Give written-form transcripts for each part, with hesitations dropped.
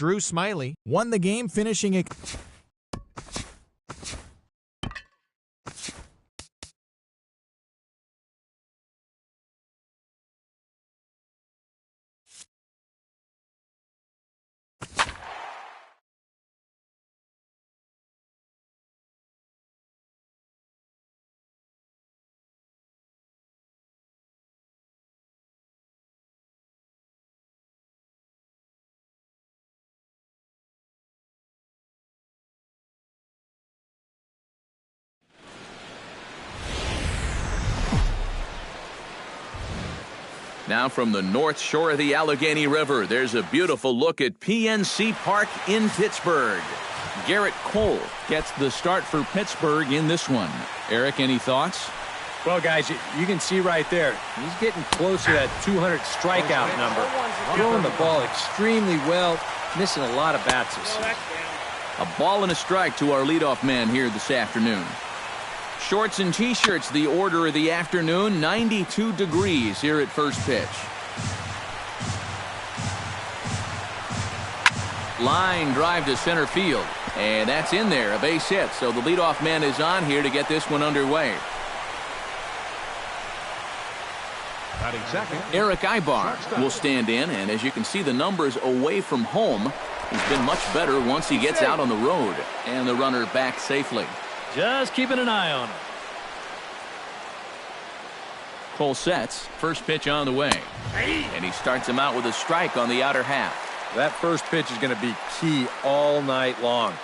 Drew Smyly won the game, finishing it. Now from the north shore of the Allegheny River, there's a beautiful look at PNC Park in Pittsburgh. Garrett Cole gets the start for Pittsburgh in this one. Eric, any thoughts? Well, guys, you can see right there, he's getting close to that 200 strikeout number. Throwing the ball extremely well, missing a lot of bats this season. A ball and a strike to our leadoff man here this afternoon. Shorts and T-shirts, the order of the afternoon. 92 degrees here at first pitch. Line drive to center field. And that's in there, a base hit. So the leadoff man is on here to get this one underway. Eric Ibar will stand in, and as you can see, the numbers away from home, he's been much better once he gets out on the road. And the runner back safely. Just keeping an eye on him. Cole sets. First pitch on the way. And he starts him out with a strike on the outer half. That first pitch is going to be key all night long.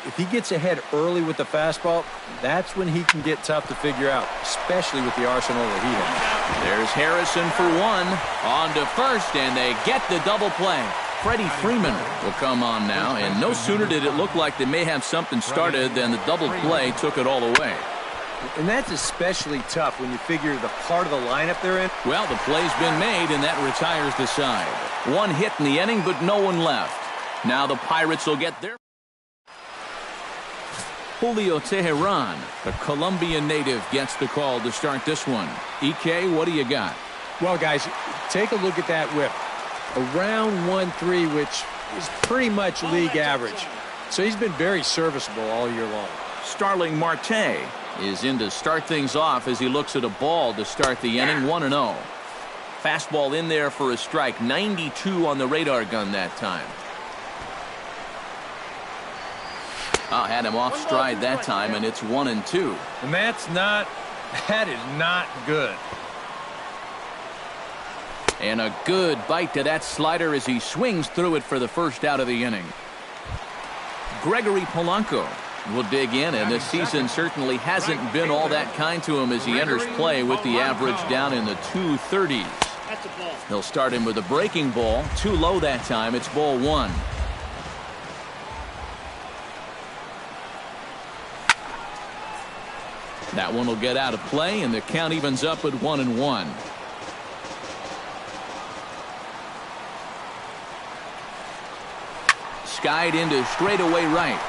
If he gets ahead early with the fastball, that's when he can get tough to figure out, especially with the arsenal that he has. There's Harrison for one. On to first, and they get the double play. Freddie Freeman will come on now, and no sooner did it look like they may have something started than the double play took it all away. And that's especially tough when you figure the part of the lineup they're in. Well, the play's been made, and that retires the side. One hit in the inning, but no one left. Now the Pirates will get their... Julio Teheran, the Colombian native, gets the call to start this one. EK, what do you got? Well, guys, take a look at that whip. Around 1-3, which is pretty much league average. So he's been very serviceable all year long. Starling Marte is in to start things off as he looks at a ball to start the inning. 1-0. Fastball in there for a strike. 92 on the radar gun that time. Had him off stride that time, and it's 1-2. And that is not good. And a good bite to that slider as he swings through it for the first out of the inning. Gregory Polanco will dig in, and this season certainly hasn't been all that kind to him as he enters play with the average down in the 230s. He'll start him with a breaking ball. Too low that time. It's ball one. That one will get out of play, and the count evens up at 1-1. Skied into straightaway right.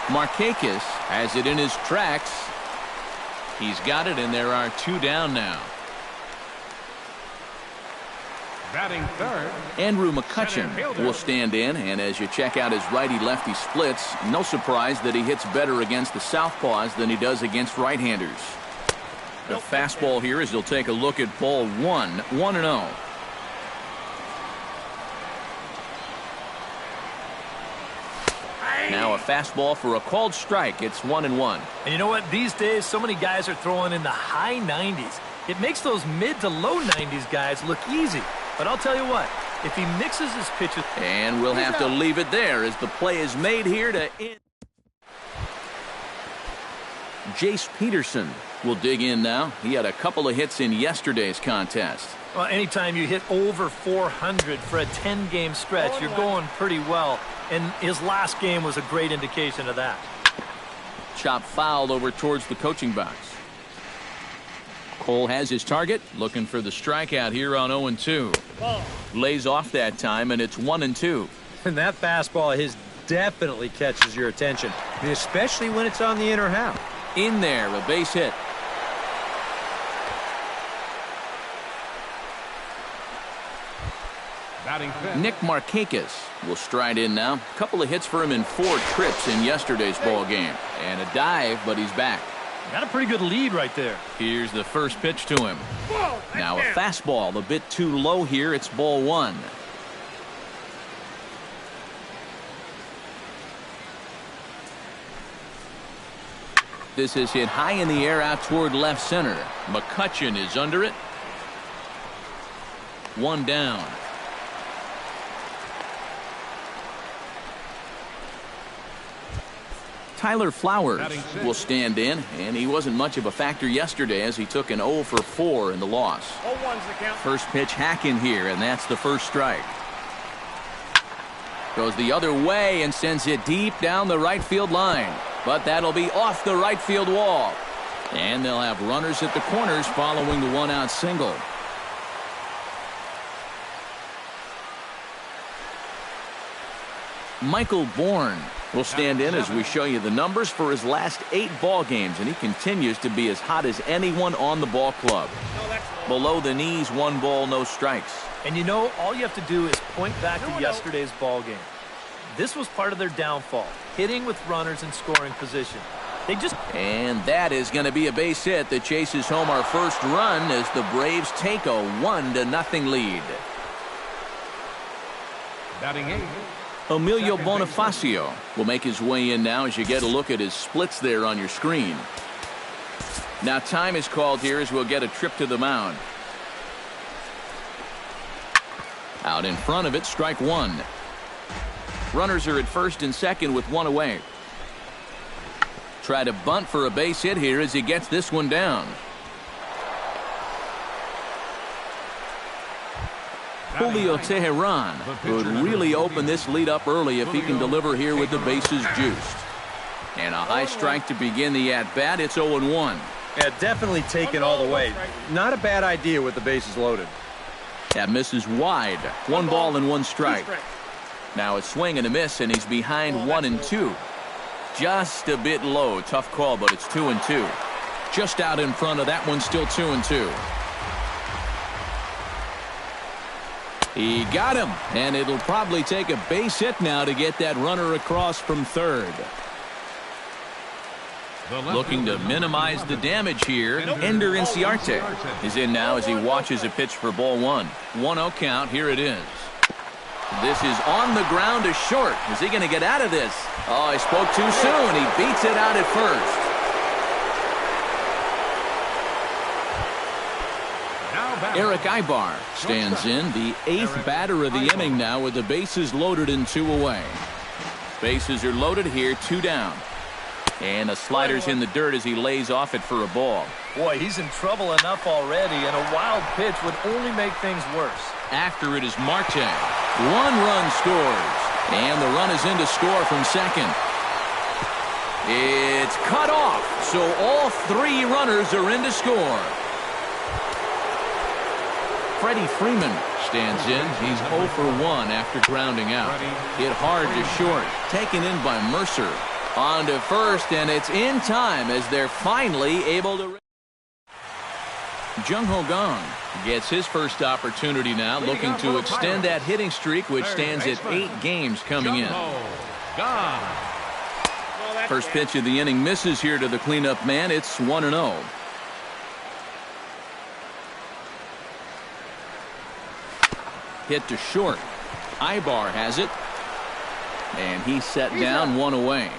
Markakis has it in his tracks. He's got it, and there are two down now. Batting third, Andrew McCutchen will stand in, and as you check out his righty-lefty splits, no surprise that he hits better against the southpaws than he does against right-handers. The fastball here as he'll take a look at ball one. 1-0. Now a fastball for a called strike. It's 1-1. And you know what? These days, so many guys are throwing in the high 90s. It makes those mid to low 90s guys look easy. But I'll tell you what, if he mixes his pitches... And we'll have to leave it there as the play is made here to end. Jace Peterson will dig in now. He had a couple of hits in yesterday's contest. Well, anytime you hit over 400 for a 10-game stretch, you're going pretty well. And his last game was a great indication of that. Chop fouled over towards the coaching box. Cole has his target, looking for the strikeout here on 0-2. Lays off that time, and it's 1-2. And that fastball of his definitely catches your attention, especially when it's on the inner half. In there, a base hit. Batting fifth. Nick Markakis will stride in now. A couple of hits for him in 4 trips in yesterday's ball game. And a dive, but he's back. Got a pretty good lead right there. Here's the first pitch to him. Now a fastball, a bit too low here. It's ball 1. This is hit high in the air out toward left center. McCutchen is under it. 1 down. Tyler Flowers will stand in, and he wasn't much of a factor yesterday as he took an 0 for 4 in the loss. First pitch hack in here, and that's the first strike. Goes the other way and sends it deep down the right field line. But that'll be off the right field wall. And they'll have runners at the corners following the 1-out single. Michael Bourne will stand in as we show you the numbers for his last 8 ball games, and he continues to be as hot as anyone on the ball club. Below the knees, 1 ball, no strikes. And you know, all you have to do is point back to yesterday's ball game. This was part of their downfall, hitting with runners in scoring position. And that is going to be a base hit that chases home our first run as the Braves take a 1-0 lead. Batting 8. Emilio Bonifacio will make his way in now as you get a look at his splits there on your screen. Now time is called here as we'll get a trip to the mound. Out in front of it, strike 1. Runners are at first and second with 1 away. Try to bunt for a base hit here as he gets this one down. Julio Teheran would really open this lead up early if he can deliver here with the bases juiced. And a high strike to begin the at-bat. It's 0-1. Yeah, definitely taken all the way. Not a bad idea with the bases loaded. That misses wide. 1 ball and 1 strike. Now a swing and a miss, and he's behind 1-2. Just a bit low. Tough call, but it's 2-2. Just out in front of that one, still 2-2. He got him, and it'll probably take a base hit now to get that runner across from third. Looking to minimize the damage here, Ender Inciarte is in now as he watches a pitch for ball 1. 1-0 count. Here it is. This is on the ground to short. Is he going to get out of this? Oh, he spoke too soon. He beats it out at first. Eric Ibar stands in, the 8th batter of the inning now with the bases loaded and 2 away. Bases are loaded here, 2 down. And the slider's in the dirt as he lays off it for a ball. Boy, he's in trouble enough already, and a wild pitch would only make things worse. After it is Marte. 1 run scores. And the run is in to score from second. It's cut off, so all 3 runners are in to score. Freddie Freeman stands in. He's 0 for 1 after grounding out. Hit hard to short. Taken in by Mercer. On to first, and it's in time as they're finally able to. Jung Ho Kang gets his first opportunity now, looking to extend that hitting streak, which stands at 8 games coming in. First pitch of the inning misses here to the cleanup man. It's 1-0. Hit to short. Ibar has it. And he's set down, 1 away.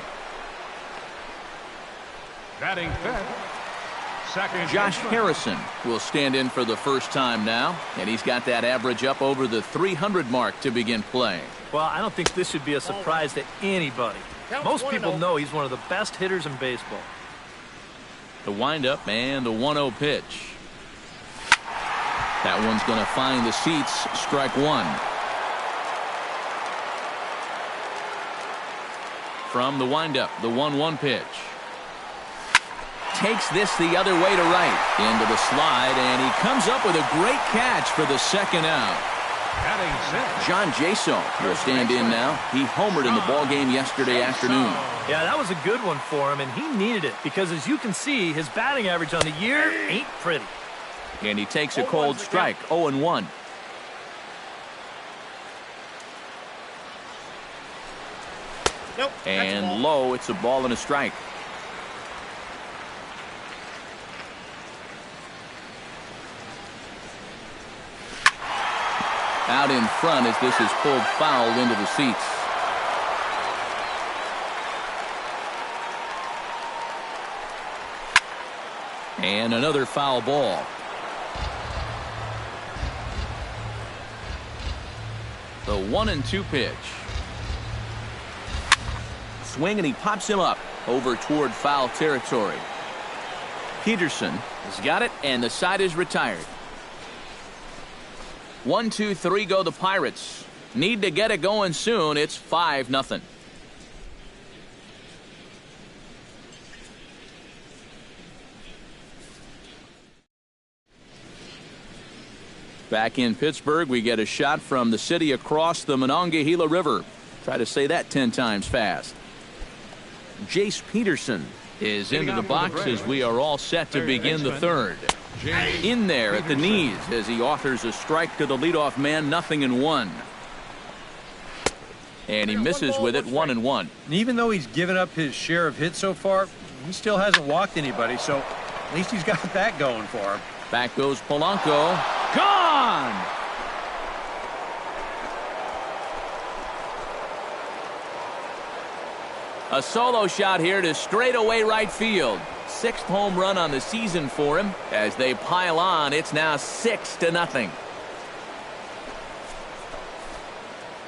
Batting 5th. Second. Josh Harrison will stand in for the first time now, and he's got that average up over the 300 mark to begin play. Well, I don't think this should be a surprise to anybody. Most people know he's one of the best hitters in baseball. The windup and the 1-0 pitch. That one's going to find the seats. Strike 1. From the windup, the 1-1 pitch. Takes this the other way to right. Into the slide, and he comes up with a great catch for the second out. John Jaso will stand in now. He homered in the ball game yesterday afternoon. Yeah, that was a good one for him, and he needed it because, as you can see, his batting average on the year ain't pretty. And he takes a cold strike, 0-1. And low, it's a ball and a strike. Out in front as this is pulled foul into the seats. And another foul ball. The 1-2 pitch. Swing and he pops him up over toward foul territory. Peterson has got it and the side is retired. 1, 2, 3 go the Pirates. Need to get it going soon. It's 5-0. Back in Pittsburgh, we get a shot from the city across the Monongahela River. Try to say that 10 times fast. Jace Peterson is into the box as we are all set to begin the third. In there at the knees as he offers a strike to the leadoff man, 0-1. And he misses with it, 1-1. And even though he's given up his share of hits so far, he still hasn't walked anybody, so at least he's got that going for him. Back goes Polanco. Gone! A solo shot here to straightaway right field. 6th home run on the season for him. As they pile on, it's now 6-0.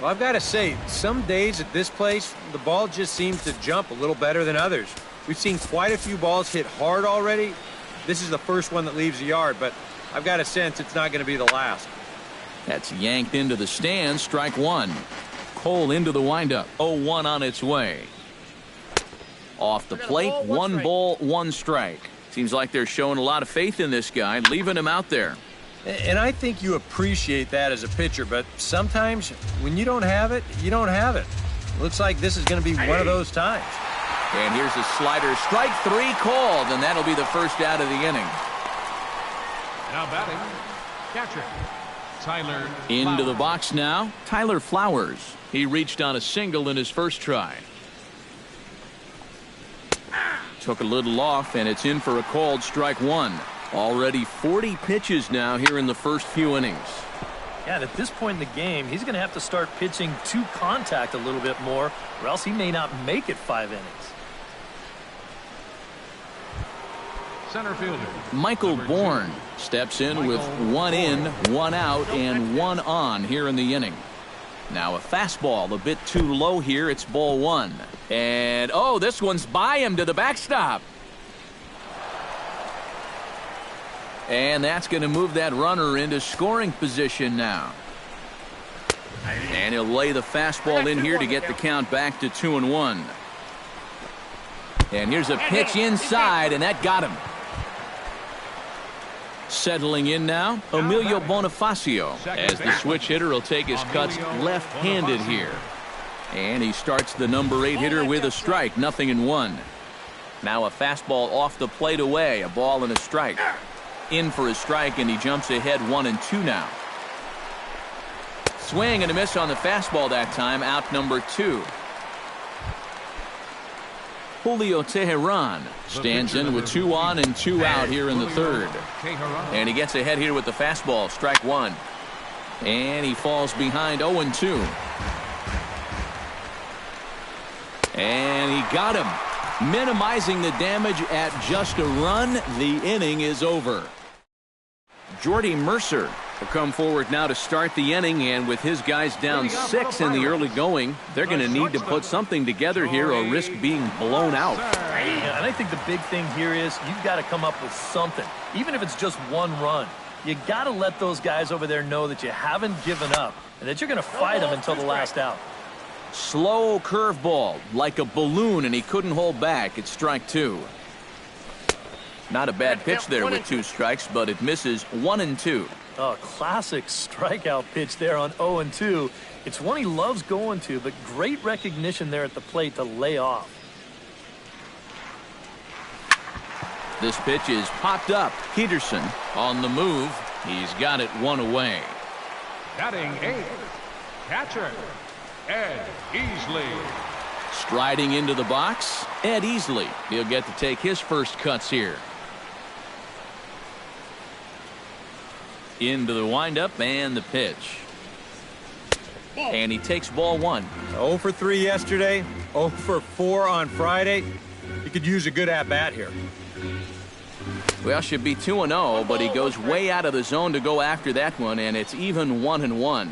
Well, I've got to say, some days at this place, the ball just seems to jump a little better than others. We've seen quite a few balls hit hard already. This is the first one that leaves the yard, but I've got a sense it's not going to be the last. That's yanked into the stands, strike one. Cole into the windup, 0-1 on its way. Off the plate, 1 ball, 1 strike. Seems like they're showing a lot of faith in this guy, leaving him out there. And I think you appreciate that as a pitcher, but sometimes when you don't have it, you don't have it. Looks like this is going to be one of those times. And here's a slider, strike 3 called, and that'll be the first out of the inning. Now batting, catcher Tyler Into the Flowers. box now, Tyler Flowers. He reached on a single in his first try. Took a little off, and it's in for a called strike 1. Already 40 pitches now here in the first few innings. Yeah, and at this point in the game, he's going to have to start pitching to contact a little bit more, or else he may not make it 5 innings. Center fielder Michael Bourne steps in with 1 in, 1 out, and 1 on here in the inning. Now a fastball a bit too low here. It's ball 1. And, oh, this one's by him to the backstop. And that's going to move that runner into scoring position now. And he'll lay the fastball in here to get the count back to 2-1. And here's a pitch inside, and that got him. Settling in now, Emilio Bonifacio, as the switch hitter will take his cuts left-handed here. And he starts the number 8 hitter with a strike, 0-1. Now a fastball off the plate away, a ball and a strike. In for a strike, and he jumps ahead 1-2 now. Swing and a miss on the fastball that time, out number 2. Julio Teheran stands in with 2 on and 2 out here in the third. And he gets ahead here with the fastball, strike 1. And he falls behind 0-2. And he got him, minimizing the damage at just a run. The inning is over. Jordy Mercer will come forward now to start the inning, and with his guys down 6 in the early going, they're going to need to put something together here or risk being blown out. Yeah, and I think the big thing here is you've got to come up with something, even if it's just 1 run. You got to let those guys over there know that you haven't given up and that you're going to fight them until the last out. Slow curveball like a balloon, and he couldn't hold back. It's strike 2. Not a bad pitch there with 2 strikes, but it misses 1-2. Oh, classic strikeout pitch there on 0-2. It's one he loves going to, but great recognition there at the plate to lay off. This pitch is popped up. Peterson on the move. He's got it 1 away. batting 8, catcher Ed Easley. Striding into the box, Ed Easley. He'll get to take his first cuts here. Into the windup and the pitch. And he takes ball 1. 0 for 3 yesterday, 0 for 4 on Friday. He could use a good at-bat here. Well, should be 2-0, but he goes way out of the zone to go after that one, and it's even 1-1.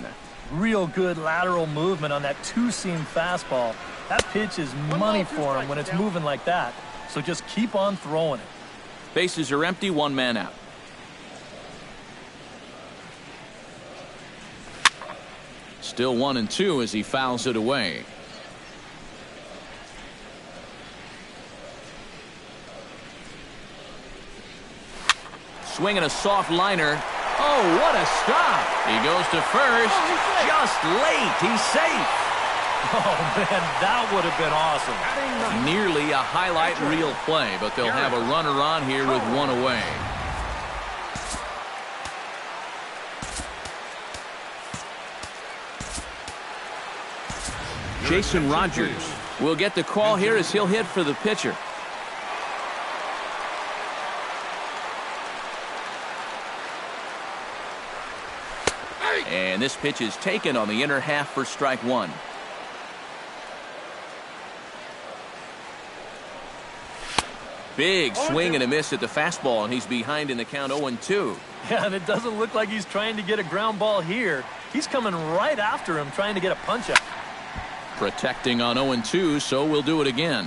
Real good lateral movement on that two-seam fastball. That pitch is money for him when it's moving like that. So just keep on throwing it. Bases are empty, 1 man out. Still 1-2 as he fouls it away. Swinging a soft liner. Oh, what a stop. He goes to first. Just late. He's safe. Oh, man, that would have been awesome. Nearly a highlight reel play, but they'll have a runner on here with 1 away. Jason Rogers will get the call here as he'll hit for the pitcher. And this pitch is taken on the inner half for strike 1. Big swing and a miss at the fastball, and he's behind in the count 0-2. Yeah, and it doesn't look like he's trying to get a ground ball here. He's coming right after him, trying to get a punch out. Protecting on 0-2, so we'll do it again.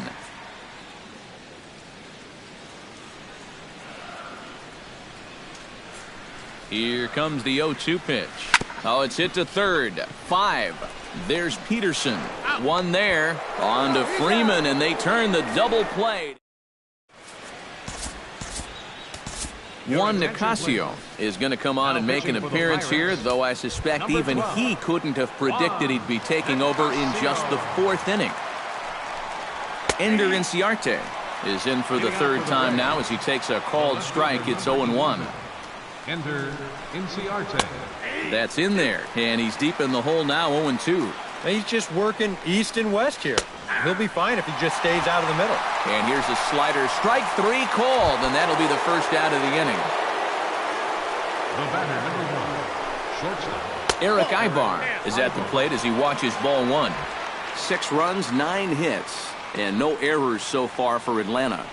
Here comes the 0-2 pitch. Oh, it's hit to third. 5. There's Peterson. 1 there. On to Freeman, and they turn the double play. Juan Nicasio is going to come on and make an appearance here, though I suspect even he couldn't have predicted he'd be taking over in just the 4th inning. Ender Inciarte is in for the 3rd time now as he takes a called strike. It's 0-1. Ender Inciarte. That's in there, and he's deep in the hole now, 0-2. He's just working east and west here. He'll be fine if he just stays out of the middle. And here's a slider. Strike 3 called, and that'll be the first out of the inning. The batter, number 1, shortstop. Eric Ibar is at the plate as he watches ball 1. 6 runs, 9 hits, and no errors so far for Atlanta.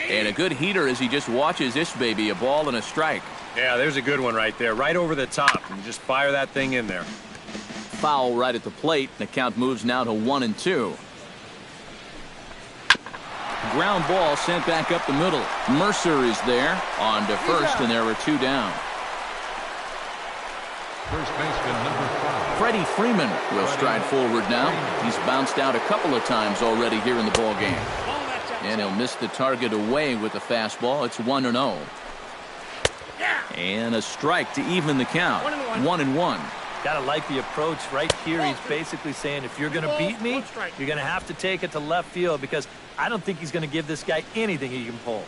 And a good heater as he just watches this baby, a ball and a strike. Yeah, there's a good one right there, right over the top. And just fire that thing in there. Foul right at the plate. The count moves now to 1-2. Ground ball sent back up the middle. Mercer is there on to first, and there are 2 down. First baseman, number 5. Freddie Freeman will stride forward now. He's bounced out a couple of times already here in the ball game. And he'll miss the target away with the fastball. It's 1-0. And a strike to even the count. 1-1. Gotta like the approach right here. He's basically saying, if you're gonna beat me, you're gonna have to take it to left field, because I don't think he's gonna give this guy anything he can pull.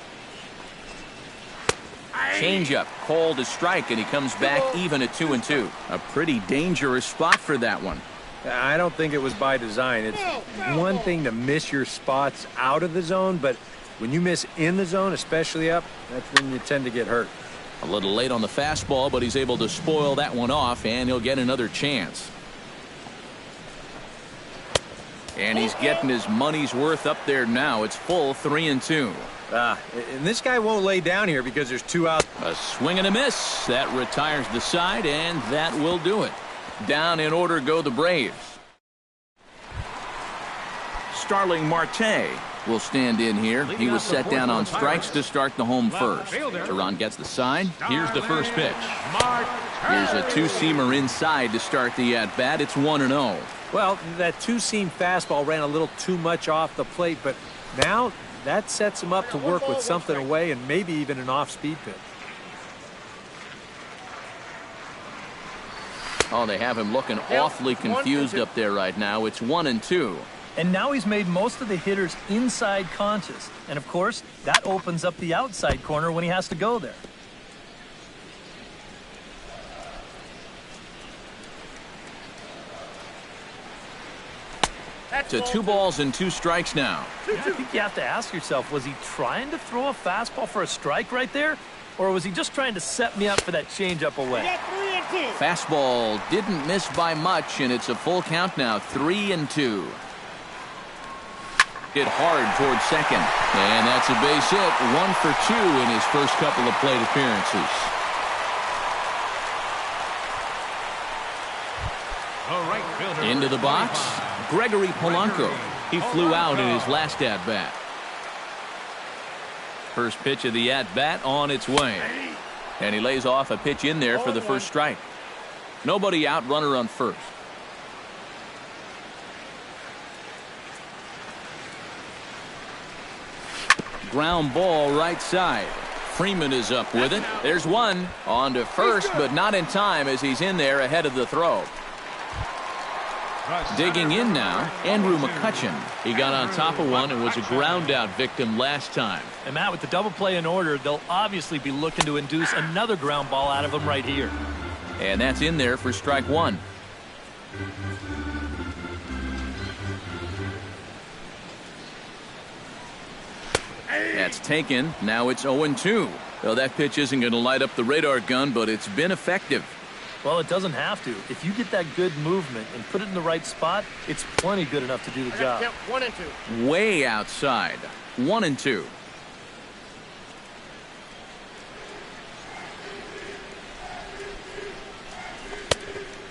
Changeup called a strike, and he comes back even at 2-2. A pretty dangerous spot for that one. I don't think it was by design. It's one thing to miss your spots out of the zone, but when you miss in the zone, especially up, that's when you tend to get hurt. A little late on the fastball, but he's able to spoil that one off, and he'll get another chance. And he's getting his money's worth up there now. It's full 3-2. And this guy won't lay down here because there's 2 out. A swing and a miss. That retires the side, and that will do it. Down in order go the Braves. Starling Marte will stand in here. He was set down on strikes to start the home first. Teron gets the side. Here's the first pitch. Here's a 2-seamer inside to start the at-bat. It's 1-0. Well, that 2-seam fastball ran a little too much off the plate, but now that sets him up to work with something away and maybe even an off-speed pitch. Oh, they have him looking awfully confused up there right now. It's 1-2. And now he's made most of the hitters inside conscious. And, of course, that opens up the outside corner when he has to go there. To 2 balls and 2 strikes now. Yeah, I think you have to ask yourself, was he trying to throw a fastball for a strike right there? Or was he just trying to set me up for that changeup away? Fastball didn't miss by much, and it's a full count now, 3-2. Hit hard towards second. And that's a base hit, 1 for 2 in his first couple of plate appearances. Into the box, Gregory Polanco. He flew out in his last at-bat. First pitch of the at-bat on its way. And he lays off a pitch in there for the first strike. Nobody out, runner on first. Ground ball right side. Freeman is up with it. There's one. On to first, but not in time as he's in there ahead of the throw. Digging in now, Andrew McCutchen. He got on top of one and was a ground out victim last time. And Matt, with the double play in order, they'll obviously be looking to induce another ground ball out of him right here. And that's in there for strike 1. That's taken. Now it's 0-2. Well, that pitch isn't going to light up the radar gun, but it's been effective. Well, it doesn't have to. If you get that good movement and put it in the right spot, it's plenty good enough to do the job. 1-2. Way outside. 1-2.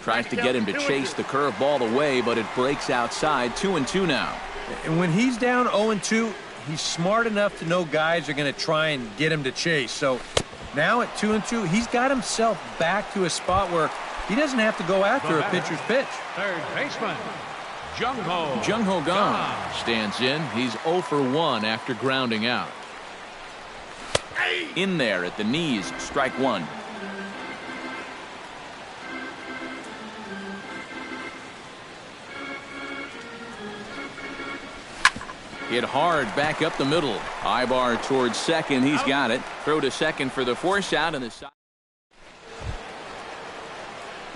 Tries to get him to chase the curveball away, but it breaks outside. 2-2 now. And when he's down 0-2, he's smart enough to know guys are going to try and get him to chase. So now at 2-2, he's got himself back to a spot where he doesn't have to go after a pitcher's pitch. Third baseman, Jung Ho Kang stands in. He's 0 for 1 after grounding out. In there at the knees, strike 1. Hit hard back up the middle. Ibar towards second. He's got it. Throw to second for the force out in the side.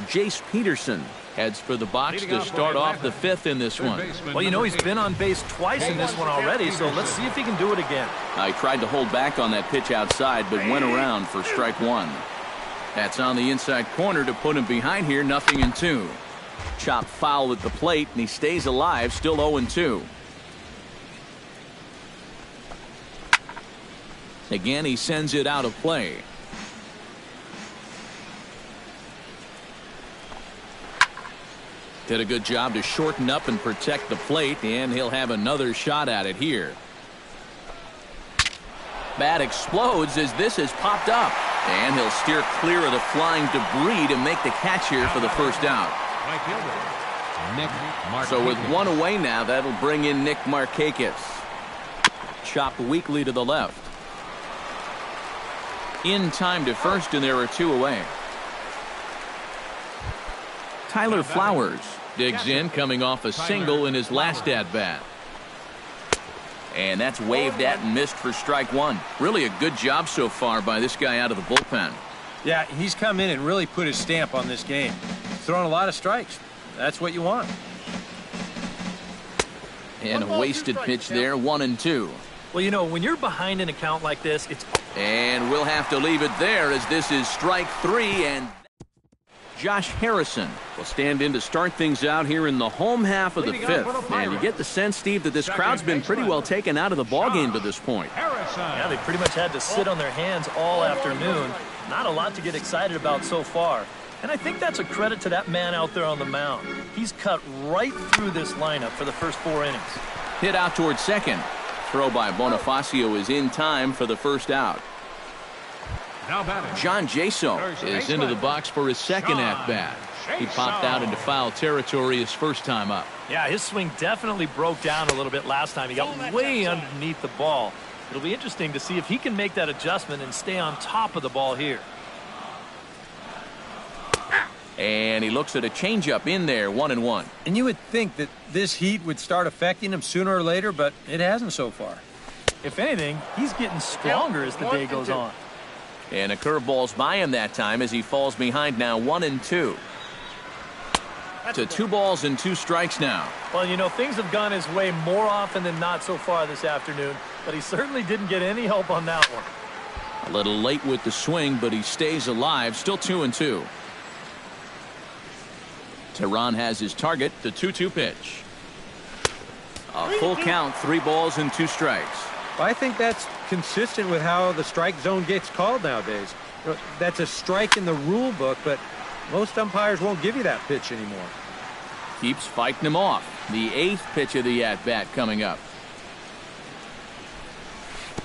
Jace Peterson heads for the box to start off the 5th in this one. Well, you know, he's been on base twice in this one already, so let's see if he can do it again. I tried to hold back on that pitch outside, but went around for strike 1. That's on the inside corner to put him behind here. 0-2. Chop foul at the plate, and he stays alive, still 0-2. Again, he sends it out of play. Did a good job to shorten up and protect the plate, and he'll have another shot at it here. Bat explodes as this has popped up, and he'll steer clear of the flying debris to make the catch here for the first out. So with one away now, that'll bring in Nick Markakis. Chopped weakly to the left. In time to first, and there are 2 away. Tyler Flowers digs in, coming off a single in his last at-bat. And that's waved at and missed for strike 1. Really a good job so far by this guy out of the bullpen. Yeah, he's come in and really put his stamp on this game. Throwing a lot of strikes. That's what you want. And a wasted pitch there, 1-2. Well, you know, when you're behind an account like this, it's... And we'll have to leave it there as this is strike 3, and Josh Harrison will stand in to start things out here in the home half of the 5th. And you get the sense, Steve, that this crowd's been pretty well taken out of the ballgame to this point. Yeah, they pretty much had to sit on their hands all afternoon. Not a lot to get excited about so far. And I think that's a credit to that man out there on the mound. He's cut right through this lineup for the first 4 innings. Hit out towards second. Throw by Bonifacio is in time for the first out. John Jaso is into the box for his second at-bat. He popped out into foul territory his first time up. Yeah, his swing definitely broke down a little bit last time. He got way underneath the ball. It'll be interesting to see if he can make that adjustment and stay on top of the ball here. And he looks at a changeup in there, 1-1. And you would think that this heat would start affecting him sooner or later, but it hasn't so far. If anything, he's getting stronger as the day goes on. And a curveball's by him that time as he falls behind now, 1-2. to 2 balls and 2 strikes now. Well, you know, things have gone his way more often than not so far this afternoon, but he certainly didn't get any help on that one. A little late with the swing, but he stays alive. Still 2-2. Teheran has his target, the 2-2 pitch. A full count, 3 balls and 2 strikes. I think that's consistent with how the strike zone gets called nowadays. You know, that's a strike in the rule book, but most umpires won't give you that pitch anymore. Keeps fighting him off. The 8th pitch of the at-bat coming up.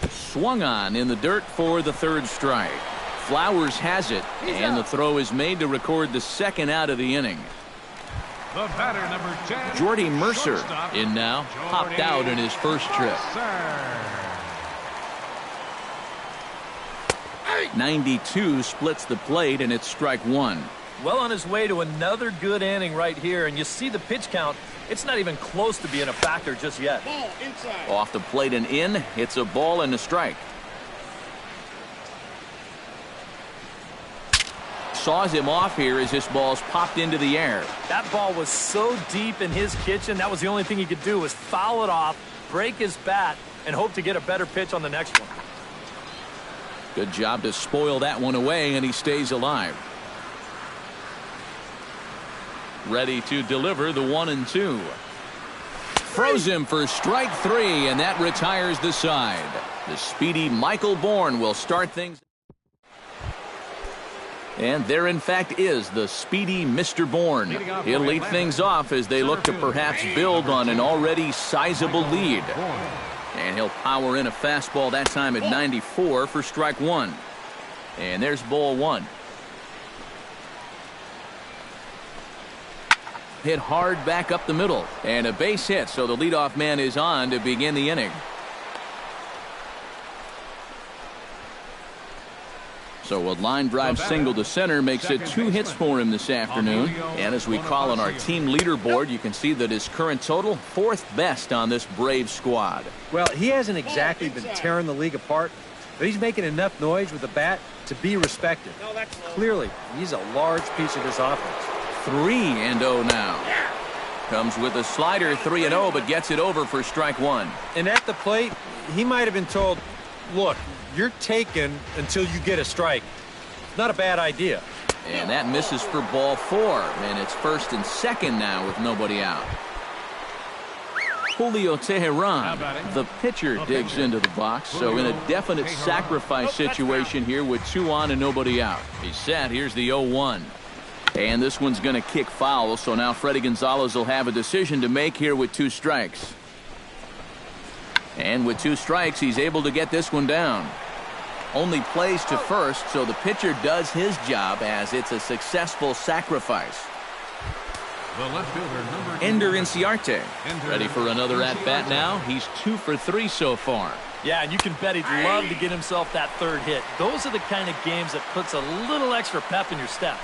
Swung on in the dirt for the 3rd strike. Flowers has it, and the throw is made to record the 2nd out of the inning. The batter, number 10. Jordy Mercer shortstop, in now. Jordy Popped out in his first trip. Mercer. 92 splits the plate, and it's strike 1. Well on his way to another good inning right here, and you see the pitch count. It's not even close to being a factor just yet. Ball inside. Off the plate and in. It's a ball and a strike. Saws him off here as this ball's popped into the air. That ball was so deep in his kitchen, that was the only thing he could do was foul it off, break his bat, and hope to get a better pitch on the next one. Good job to spoil that one away, and he stays alive. Ready to deliver the 1-2. Throws him for strike 3, and that retires the side. The speedy Michael Bourne will start things. And there, in fact, is the speedy Mr. Bourne. He'll lead things off as they look to perhaps build on an already sizable lead. And he'll power in a fastball that time at 94 for strike 1. And there's ball 1. Hit hard back up the middle, and a base hit, so the leadoff man is on to begin the inning. So a line drive single to center makes it 2 hits for him this afternoon. And as we call on our team leaderboard, you can see that his current total 4th best on this Braves squad. Well, he hasn't exactly been tearing the league apart, but he's making enough noise with the bat to be respected. Clearly, he's a large piece of this offense. 3-0 now. Comes with a slider, 3-0, but gets it over for strike 1. And at the plate, he might have been told, look, you're taken until you get a strike. Not a bad idea. And that misses for ball 4, and it's 1st and 2nd now with nobody out. Julio Teheran, the pitcher, digs into the box, so in a definite sacrifice situation here with 2 on and nobody out. He's set. Here's the 0-1. And this one's going to kick foul, so now Fredi Gonzalez will have a decision to make here with 2 strikes. And with 2 strikes, he's able to get this one down. Only plays to first, so the pitcher does his job as it's a successful sacrifice. The left fielder, number Ender Inciarte, ready for another at-bat now. He's 2 for 3 so far. Yeah, and you can bet he'd love to get himself that 3rd hit. Those are the kind of games that puts a little extra pep in your step.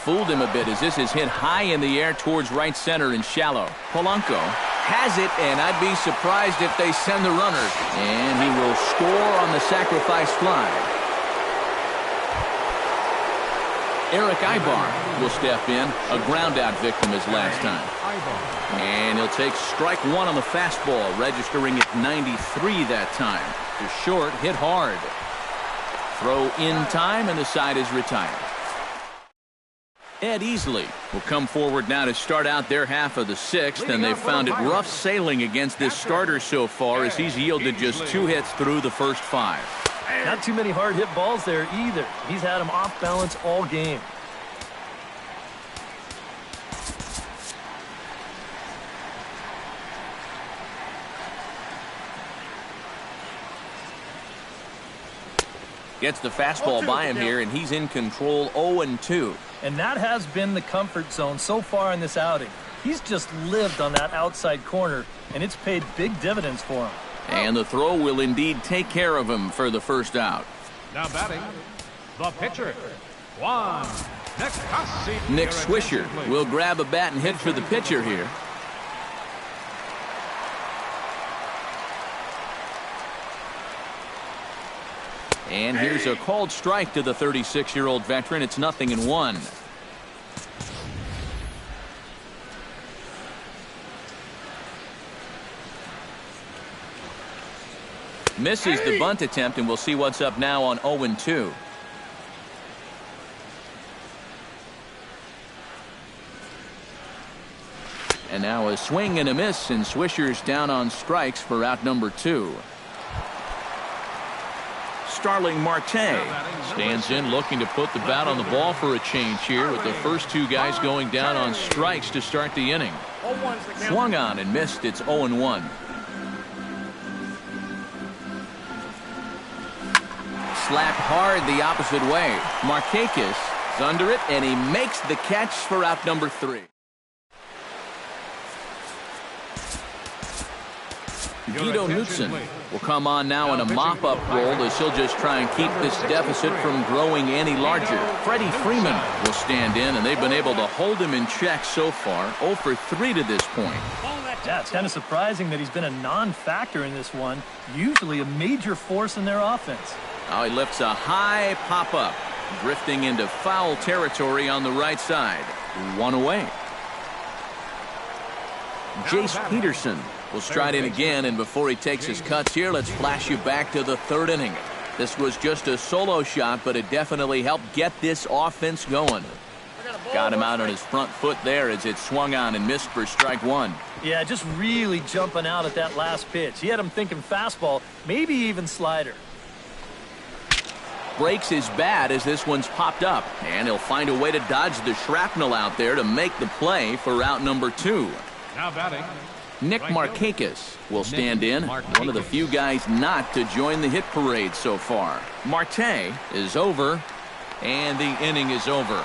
Fooled him a bit as this is hit high in the air towards right center and shallow. Polanco has it, and I'd be surprised if they send the runner. And he will score on the sacrifice fly. Eric Ibar will step in. A ground-out victim his last time. And he'll take strike 1 on the fastball, registering at 93 that time. To short, hit hard. Throw in time, and the side is retired. Ed Easley will come forward now to start out their half of the 6th, and they've found it rough sailing against this starter so far as he's yielded just 2 hits through the first 5. Not too many hard hit balls there either. He's had them off balance all game. Gets the fastball by him here, and he's in control 0-2. And that has been the comfort zone so far in this outing. He's just lived on that outside corner, and it's paid big dividends for him. And the throw will indeed take care of him for the first out. Now batting, the pitcher, Juan Nicasio. Nick Swisher will grab a bat and hit for the pitcher here. And here's a called strike to the 36-year-old veteran. It's 0-1. Misses the bunt attempt, and we'll see what's up now on 0-2. And now a swing and a miss, and Swisher's down on strikes for out number 2. Starling Marte stands in, looking to put the bat on the ball for a change here, with the first 2 guys going down on strikes to start the inning. Swung on and missed. It's 0-1. Slapped hard the opposite way. Markakis is under it, and he makes the catch for out number 3. Guido Knudsen will come on now in a mop-up role, as he'll just try and keep this deficit from growing any larger. Freddie Freeman will stand in, and they've been able to hold him in check so far. 0 for 3 to this point. Yeah, it's kind of surprising that he's been a non-factor in this one. Usually a major force in their offense. Now he lifts a high pop-up, drifting into foul territory on the right side. 1 away. Jace Peterson will stride in again, and before he takes his cuts here, let's flash you back to the 3rd inning. This was just a solo shot, but it definitely helped get this offense going. Got him out on his front foot there as it swung on and missed for strike 1. Yeah, just really jumping out at that last pitch. He had him thinking fastball, maybe even slider. Breaks his bat as this one's popped up, and he'll find a way to dodge the shrapnel out there to make the play for out number 2. Now batting, Nick Markakis will stand in, one of the few guys not to join the hit parade so far. Marte is over, and the inning is over.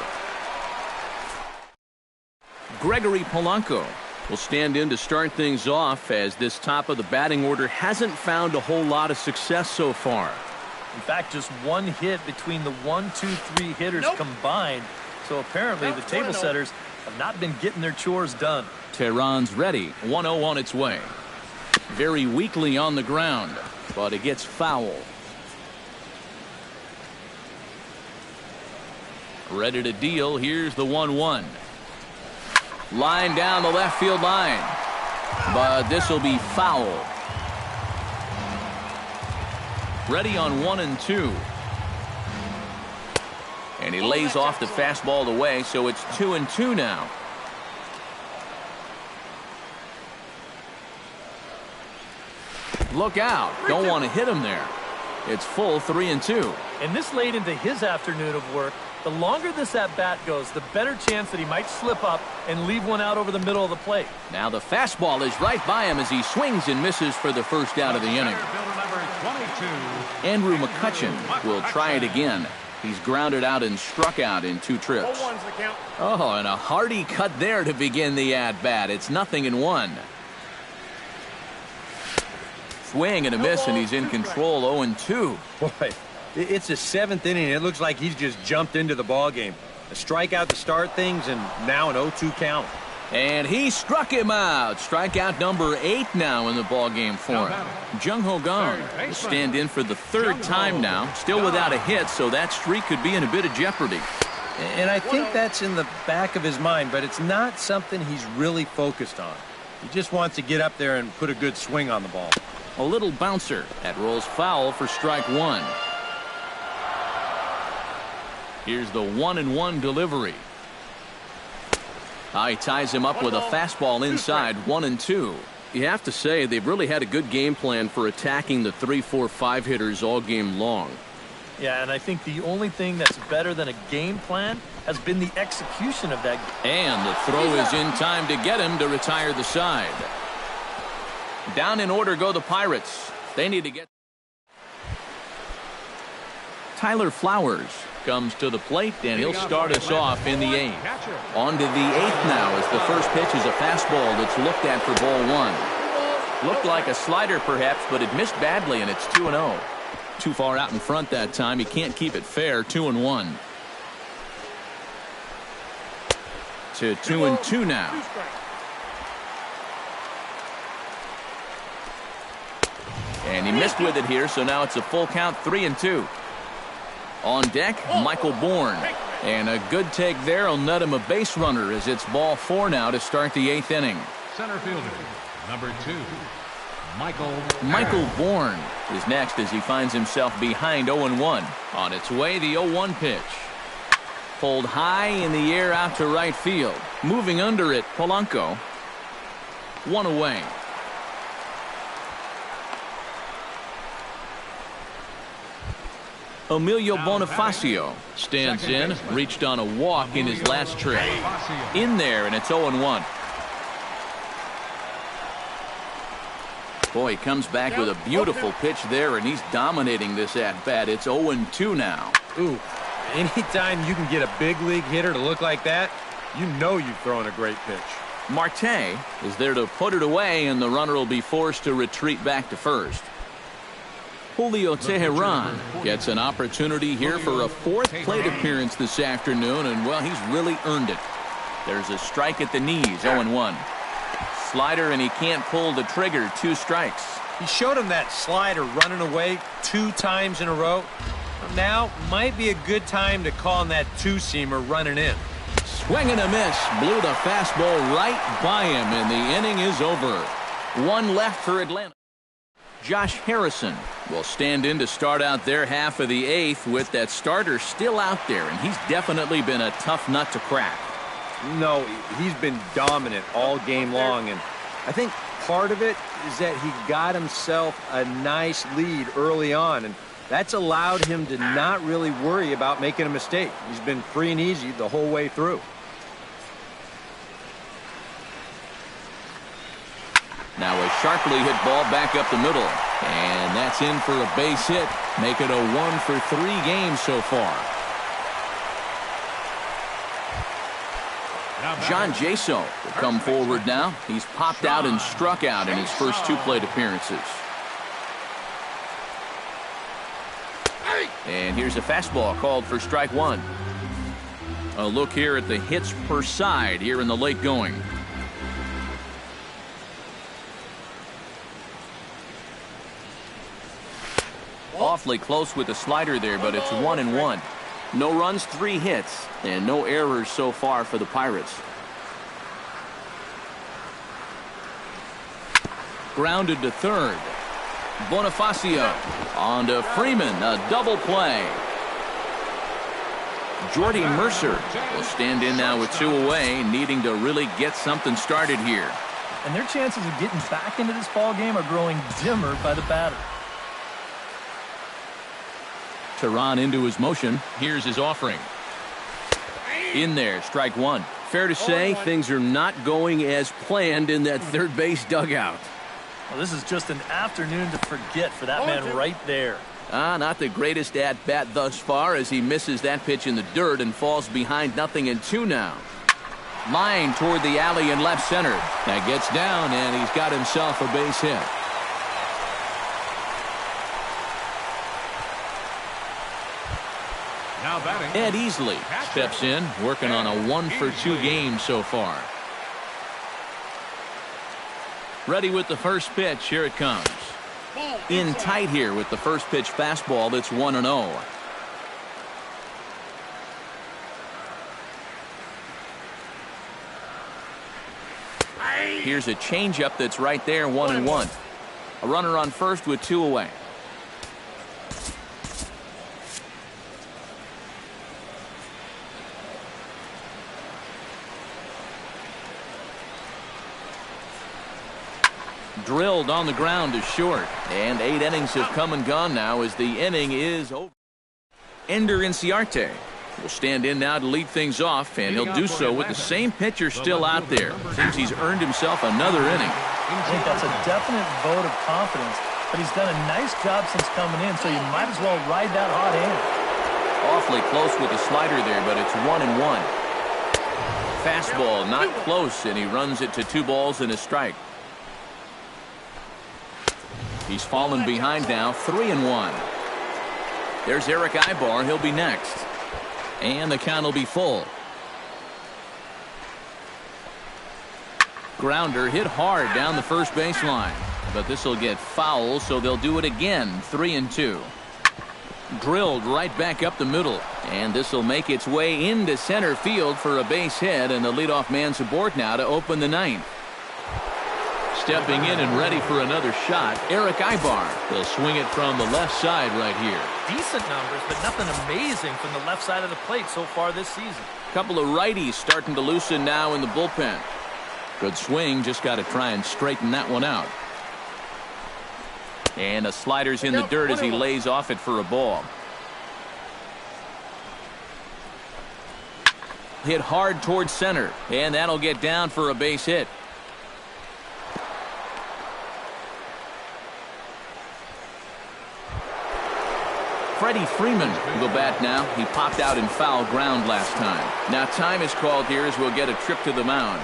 Gregory Polanco will stand in to start things off, as this top of the batting order hasn't found a whole lot of success so far. In fact, just 1 hit between the 1, 2, 3 hitters combined. So apparently the table setters have not been getting their chores done. Tehran's ready. 1-0 on its way. Very weakly on the ground, but it gets foul. Ready to deal. Here's the 1-1. Line down the left field line, but this will be foul. Ready on 1-2. And he lays off the fastball away, so it's 2-2 now. Look out. Don't want to hit him there. It's full 3-2. And this late into his afternoon of work, the longer this at-bat goes, the better chance that he might slip up and leave one out over the middle of the plate. Now the fastball is right by him as he swings and misses for the first out of the inning. Andrew McCutchen will try it again. He's grounded out and struck out in 2 trips. Oh, and a hearty cut there to begin the at-bat. It's 0-1. Swing and a miss, and he's in control. 0-2. Boy, it's the 7th inning. It looks like he's just jumped into the ball game. A strikeout to start things, and now an 0-2 count. And he struck him out. Strikeout number 8 now in the ball game for him. Jung Ho Kang will stand in for the 3rd time now. Still without a hit, so that streak could be in a bit of jeopardy. And I think that's in the back of his mind, but it's not something he's really focused on. He just wants to get up there and put a good swing on the ball. A little bouncer. That rolls foul for strike 1. Here's the 1-1 delivery. He ties him up with a fastball inside. 1-2. You have to say they've really had a good game plan for attacking the 3, 4, 5 hitters all game long. Yeah, and I think the only thing that's better than a game plan has been the execution of that. And the throw is in time to get him to retire the side. Down in order go the Pirates. They need to get. Tyler Flowers comes to the plate, and he'll start us off in the 8th. On to the 8th now, as the first pitch is a fastball that's looked at for ball 1. Looked like a slider perhaps, but it missed badly, and it's 2-0. Too far out in front that time. He can't keep it fair. 2-1. To 2-2 now. And he missed with it here, so now it's a full count. 3-2. On deck, Michael Bourne. And a good take there will net him a base runner, as it's ball 4 now to start the 8th inning. Center fielder, number 2. Michael Bourne is next as he finds himself behind 0-1. On its way, the 0-1 pitch. Pulled high in the air out to right field. Moving under it, Polanco. One away. Emilio Bonifacio stands in, reached on a walk in his last trip. In there, and it's 0-1. Boy, he comes back with a beautiful pitch there, and he's dominating this at-bat. It's 0-2 now. Ooh, anytime you can get a big league hitter to look like that, you know you've thrown a great pitch. Marte is there to put it away, and the runner will be forced to retreat back to first. Julio Teheran gets an opportunity here for a fourth plate appearance this afternoon, and, well, he's really earned it. There's a strike at the knees, 0-1. Slider, and he can't pull the trigger, 2 strikes. He showed him that slider running away 2 times in a row. Now might be a good time to call on that 2-seamer running in. Swing and a miss. Blew the fastball right by him, and the inning is over. 1 left for Atlanta. Josh Harrison will stand in to start out their half of the 8th with that starter still out there, and he's definitely been a tough nut to crack. No, he's been dominant all game long, and I think part of it is that he got himself a nice lead early on, and that's allowed him to not really worry about making a mistake. He's been free and easy the whole way through. Now a sharply hit ball back up the middle, and that's in for a base hit. Make it a 1 for 3 games so far. John Jaso will come forward now. He's popped out and struck out in his first 2 plate appearances. And here's a fastball called for strike 1. A look here at the hits per side here in the late going. Awfully close with the slider there, but it's 1-1. No runs, 3 hits, and no errors so far for the Pirates. Grounded to third. Bonifacio on to Freeman, a double play. Jordy Mercer will stand in now with 2 away, needing to really get something started here. And their chances of getting back into this ball game are growing dimmer by the batter. Teheran into his motion. Here's his offering. In there, strike 1. Fair to say things are not going as planned in that third base dugout. Well, this is just an afternoon to forget for that man right there. Not the greatest at-bat thus far as he misses that pitch in the dirt and falls behind 0-2 now. Line toward the alley in left center. That gets down, and he's got himself a base hit. Now batting, Ed Easley steps in, working on a 1 for 2 game so far. Ready with the first pitch. Here it comes. In tight here with the first pitch fastball. That's 1-0. Here's a changeup that's right there, 1-1. A runner on first with 2 away. Drilled on the ground is short, and 8 innings have come and gone now as the inning is over. Ender Inciarte will stand in now to lead things off, and he'll do so with the same pitcher still out there. Seems he's earned himself another inning. I think that's a definite vote of confidence, but he's done a nice job since coming in, so you might as well ride that hot hand. Awfully close with the slider there, but it's 1-1. Fastball not close, and he runs it to 2 balls and a strike. He's fallen behind now, 3-1. There's Eric Ibar. He'll be next. And the count will be full. Grounder hit hard down the first baseline. But this will get foul, so they'll do it again, 3-2. Drilled right back up the middle. And this will make its way into center field for a base hit, and the leadoff man's aboard now to open the 9th. Stepping in and ready for another shot, Eric Ibar. He'll swing it from the left side right here. Decent numbers, but nothing amazing from the left side of the plate so far this season. Couple of righties starting to loosen now in the bullpen. Good swing, just got to try and straighten that one out. And the slider's in the dirt as he lays off it for a ball. Hit hard towards center, and that'll get down for a base hit. Freddie Freeman will go bat now. He popped out in foul ground last time. Now time is called here as we'll get a trip to the mound.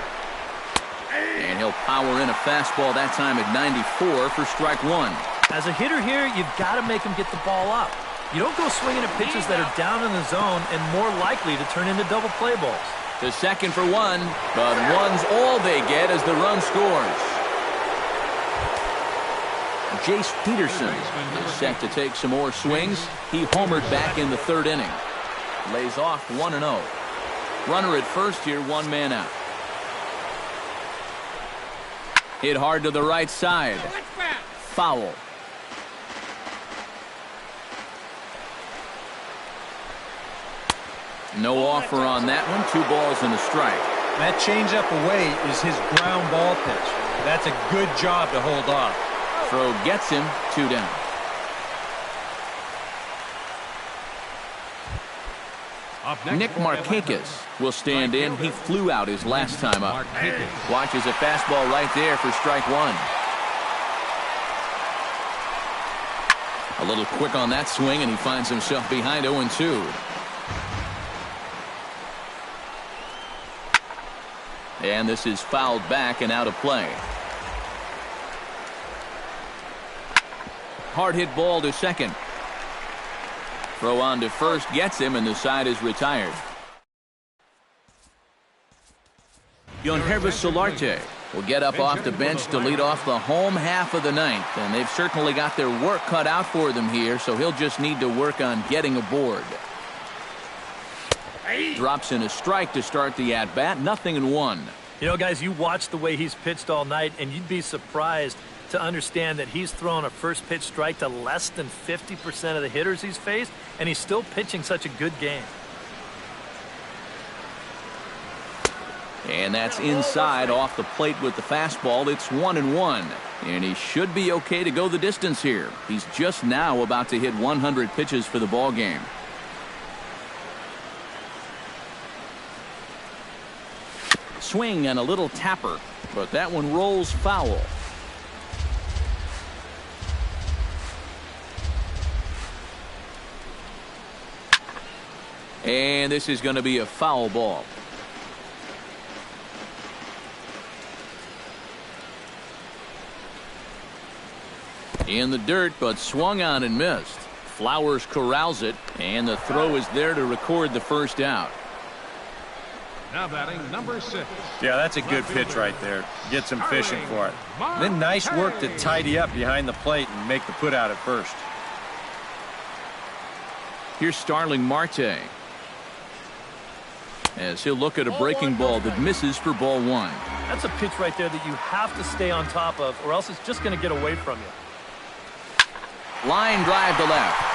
And he'll power in a fastball that time at 94 for strike one. As a hitter here, you've got to make him get the ball up. You don't go swinging at pitches that are down in the zone and more likely to turn into double play balls. To second for one, but one's all they get as the run scores. Jace Peterson is set to take some more swings. He homered back in the third inning. Lays off 1-0. Runner at first here, one man out. Hit hard to the right side. Foul. No offer on that one. 2 balls and a strike. That changeup away is his ground ball pitch. That's a good job to hold off. Throw gets him, 2 down. Nick Markakis will stand in. He flew out his last time up. Watches a fastball right there for strike one. A little quick on that swing, and he finds himself behind 0-2. And this is fouled back and out of play. Hard hit ball to second. Throw on to first gets him, and the side is retired. Yangervis Solarte will get up off the bench to lead off the home half of the ninth, and they've certainly got their work cut out for them here, so he'll just need to work on getting aboard. Drops in a strike to start the at-bat. 0-1. You know, guys, you watch the way he's pitched all night, and you'd be surprised to understand that he's thrown a first pitch strike to less than 50% of the hitters he's faced, and he's still pitching such a good game. And that's inside off the plate with the fastball. It's 1-1. And he should be okay to go the distance here. He's just now about to hit 100 pitches for the ball game. Swing and a little tapper, but that one rolls foul. And this is going to be a foul ball. In the dirt, but swung on and missed. Flowers corrals it, and the throw is there to record the first out. Now batting number 6. Yeah, that's a good pitch right there. Gets him fishing for it. Then nice work to tidy up behind the plate and make the put out at first. Here's Starling Marte, as he'll look at a breaking ball that misses for ball one. That's a pitch right there that you have to stay on top of, or else it's just going to get away from you. Line drive to left.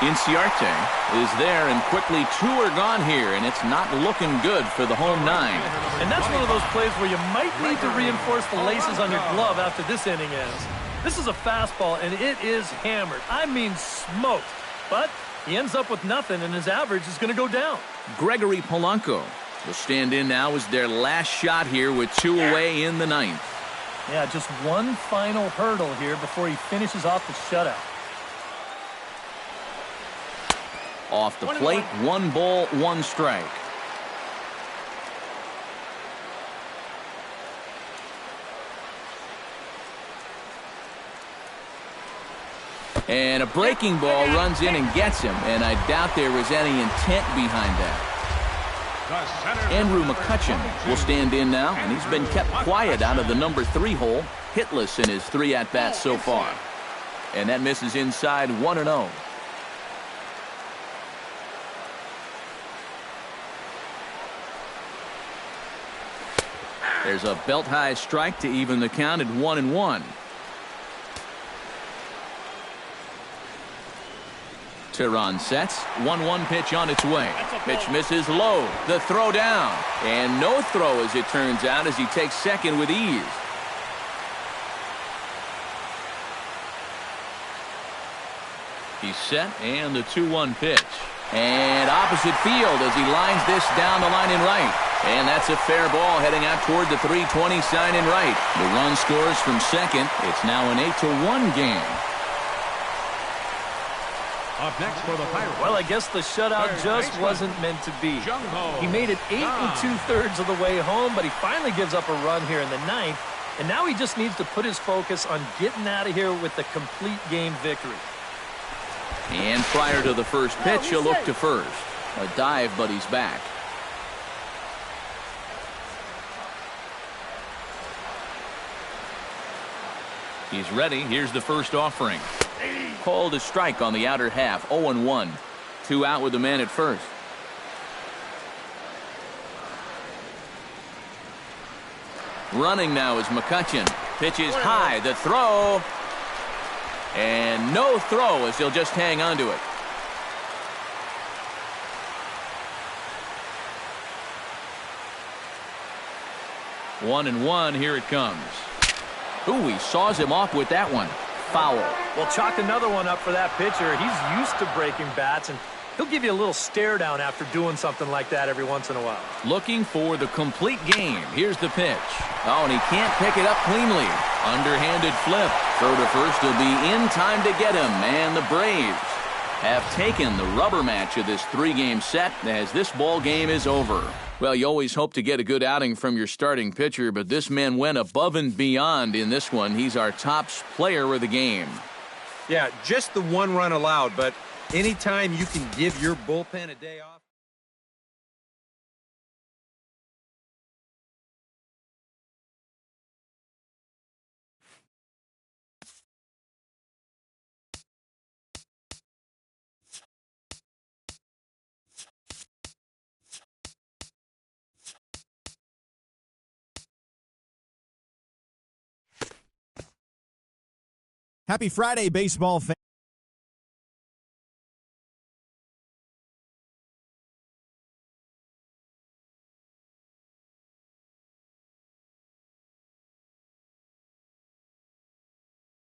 Inciarte is there, and quickly 2 are gone here, and it's not looking good for the home 9. And that's one of those plays where you might need to reinforce the laces on your glove after this inning ends. This is a fastball, and it is hammered. I mean smoked. But he ends up with nothing, and his average is going to go down. Gregory Polanco will stand in now as their last shot here with 2 away in the 9th. Yeah, just one final hurdle here before he finishes off the shutout. Off the plate, 1 ball, 1 strike. And a breaking ball runs in and gets him, and I doubt there was any intent behind that. Andrew McCutchen will stand in now, and he's been kept quiet out of the number 3 hole, hitless in his 3 at-bats so far. And that misses inside, 1-0. There's a belt-high strike to even the count at 1-1. Teheran sets. 1-1 pitch on its way. Pitch misses low. The throw down. And no throw, as it turns out, as he takes second with ease. He's set, and the 2-1 pitch. And opposite field as he lines this down the line in right. And that's a fair ball heading out toward the 320 sign in right. The run scores from second. It's now an 8-1 game. Up next for the Pirates. Well, I guess the shutout just wasn't meant to be. He made it 8 2/3 of the way home, but he finally gives up a run here in the ninth. And now he just needs to put his focus on getting out of here with the complete game victory. And prior to the first pitch, he'll look to first. A dive, but he's back. He's ready. Here's the first offering. Called a strike on the outer half. 0-1. 2 out with the man at first. Running now is McCutchen. Pitches high. The throw. And no throw, as he'll just hang on to it. One and one, here it comes. Ooh, he saws him off with that one. Foul. Well, chalk another one up for that pitcher. He's used to breaking bats, and he'll give you a little stare down after doing something like that every once in a while. Looking for the complete game. Here's the pitch. Oh, and he can't pick it up cleanly. Underhanded flip. Throw to first will be in time to get him. And the Braves have taken the rubber match of this 3-game set as this ball game is over. Well, you always hope to get a good outing from your starting pitcher, but this man went above and beyond in this one. He's our top player of the game. Yeah, just the 1 run allowed, but anytime you can give your bullpen a day off. Happy Friday, baseball fans.